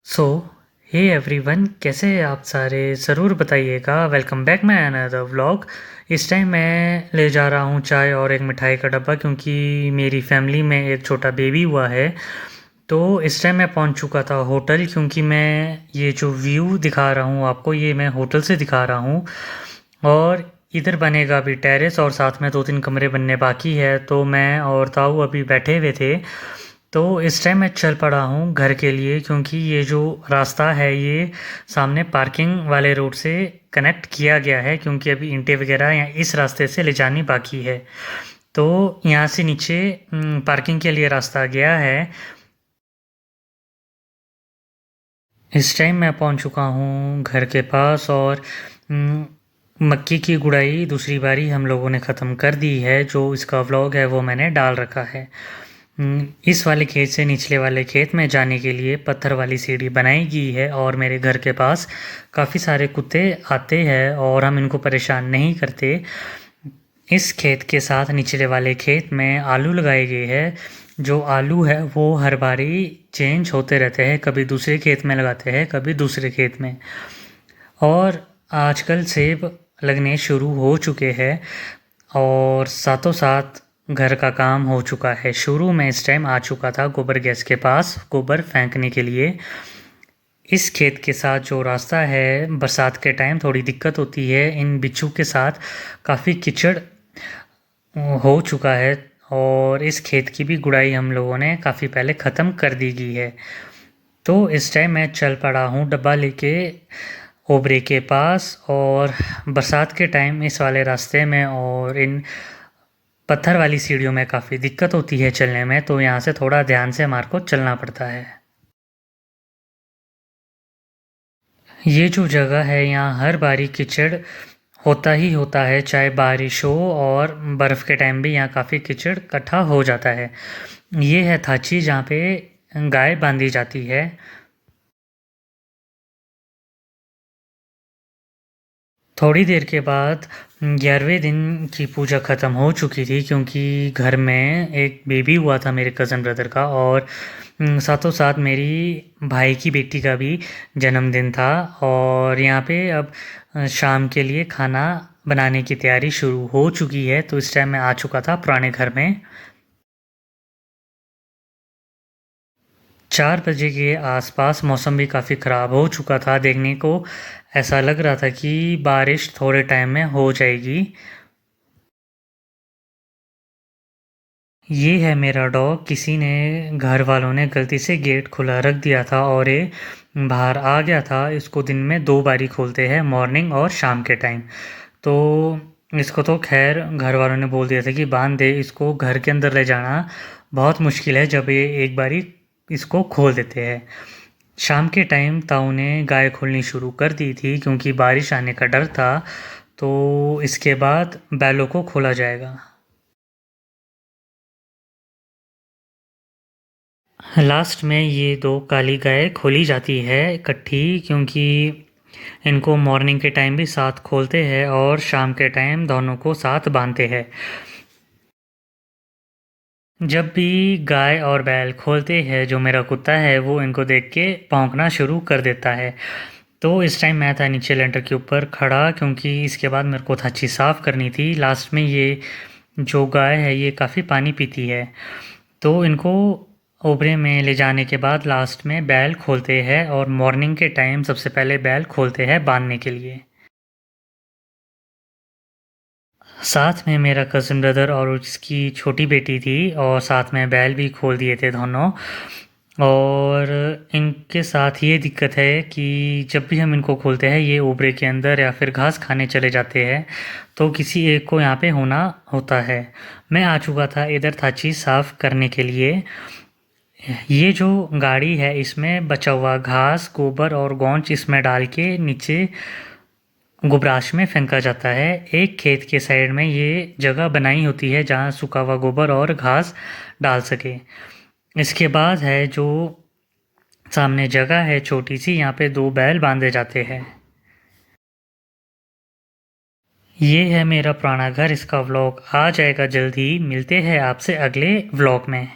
सो hey everyone, कैसे हैं आप सारे? ज़रूर बताइएगा। Welcome back my another vlog. इस टाइम मैं ले जा रहा हूँ चाय और एक मिठाई का डब्बा, क्योंकि मेरी फैमिली में एक छोटा बेबी हुआ है। तो इस टाइम मैं पहुँच चुका था होटल, क्योंकि मैं ये जो व्यू दिखा रहा हूँ आपको, ये मैं होटल से दिखा रहा हूँ। और इधर बनेगा अभी टेरेस, और साथ में 2-3 कमरे बनने बाकी है। तो मैं और ताऊ अभी बैठे हुए थे। तो इस टाइम मैं चल पड़ा हूँ घर के लिए, क्योंकि ये जो रास्ता है ये सामने पार्किंग वाले रोड से कनेक्ट किया गया है, क्योंकि अभी ईंटें वगैरह यहाँ इस रास्ते से ले जानी बाकी है। तो यहाँ से नीचे पार्किंग के लिए रास्ता गया है। इस टाइम मैं पहुँच चुका हूँ घर के पास, और मक्की की गुड़ाई दूसरी बारी हम लोगों ने ख़त्म कर दी है। जो इसका व्लॉग है वो मैंने डाल रखा है। इस वाले खेत से निचले वाले खेत में जाने के लिए पत्थर वाली सीढ़ी बनाई गई है, और मेरे घर के पास काफ़ी सारे कुत्ते आते हैं और हम इनको परेशान नहीं करते। इस खेत के साथ निचले वाले खेत में आलू लगाए गए हैं। जो आलू है वो हर बारी चेंज होते रहते हैं, कभी दूसरे खेत में लगाते हैं, कभी दूसरे खेत में। और आजकल सेब लगने शुरू हो चुके हैं, और साथों साथ घर का काम हो चुका है शुरू। में इस टाइम आ चुका था गोबर गैस के पास गोबर फेंकने के लिए। इस खेत के साथ जो रास्ता है, बरसात के टाइम थोड़ी दिक्कत होती है, इन बिच्छू के साथ काफ़ी कीचड़ हो चुका है। और इस खेत की भी गुड़ाई हम लोगों ने काफ़ी पहले ख़त्म कर दी गई है। तो इस टाइम मैं चल पड़ा हूँ डब्बा लेके ओबरे के पास, और बरसात के टाइम इस वाले रास्ते में और इन पत्थर वाली सीढ़ियों में काफ़ी दिक्कत होती है चलने में, तो यहाँ से थोड़ा ध्यान से हमारे को चलना पड़ता है। ये जो जगह है यहाँ हर बारी कीचड़ होता ही होता है, चाहे बारिश हो और बर्फ़ के टाइम भी यहाँ काफ़ी कीचड़ इकट्ठा हो जाता है। ये है थाची, जहाँ पे गाय बांधी जाती है। थोड़ी देर के बाद 11वें दिन की पूजा ख़त्म हो चुकी थी, क्योंकि घर में एक बेबी हुआ था मेरे कज़न ब्रदर का, और साथों साथ मेरी भाई की बेटी का भी जन्मदिन था। और यहाँ पे अब शाम के लिए खाना बनाने की तैयारी शुरू हो चुकी है। तो इस टाइम मैं आ चुका था पुराने घर में। 4 बजे के आसपास मौसम भी काफ़ी ख़राब हो चुका था। देखने को ऐसा लग रहा था कि बारिश थोड़े टाइम में हो जाएगी। ये है मेरा डॉग। किसी ने घर वालों ने गलती से गेट खुला रख दिया था, और ये बाहर आ गया था। इसको दिन में 2 बारी खोलते हैं, मॉर्निंग और शाम के टाइम। तो इसको तो खैर घर वालों ने बोल दिया था कि बांध दे, इसको घर के अंदर ले जाना बहुत मुश्किल है जब ये एक बारी इसको खोल देते हैं। शाम के टाइम ताऊ ने गाय खोलनी शुरू कर दी थी, क्योंकि बारिश आने का डर था। तो इसके बाद बैलों को खोला जाएगा। लास्ट में ये 2 काली गाय खोली जाती है इकट्ठी, क्योंकि इनको मॉर्निंग के टाइम भी साथ खोलते हैं और शाम के टाइम दोनों को साथ बांधते हैं। जब भी गाय और बैल खोलते हैं, जो मेरा कुत्ता है वो इनको देख के भौंकना शुरू कर देता है। तो इस टाइम मैं था नीचे लेंटर के ऊपर खड़ा, क्योंकि इसके बाद मेरे को थाची साफ़ करनी थी। लास्ट में ये जो गाय है ये काफ़ी पानी पीती है, तो इनको ओबरे में ले जाने के बाद लास्ट में बैल खोलते हैं, और मॉर्निंग के टाइम सबसे पहले बैल खोलते हैं बांधने के लिए। साथ में मेरा कज़न ब्रदर और उसकी छोटी बेटी थी, और साथ में बैल भी खोल दिए थे दोनों। और इनके साथ ये दिक्कत है कि जब भी हम इनको खोलते हैं, ये ओबरे के अंदर या फिर घास खाने चले जाते हैं, तो किसी एक को यहाँ पे होना होता है। मैं आ चुका था इधर थाची साफ़ करने के लिए। ये जो गाड़ी है इसमें बचा हुआ घास, गोबर और गोंच इसमें डाल के नीचे गोबराश में फेंका जाता है। एक खेत के साइड में ये जगह बनाई होती है जहाँ सूखा हुआ गोबर और घास डाल सके। इसके बाद है जो सामने जगह है छोटी सी, यहाँ पे 2 बैल बांधे जाते हैं। ये है मेरा पुराना घर। इसका व्लॉग आ जाएगा जल्द ही। मिलते हैं आपसे अगले व्लॉग में।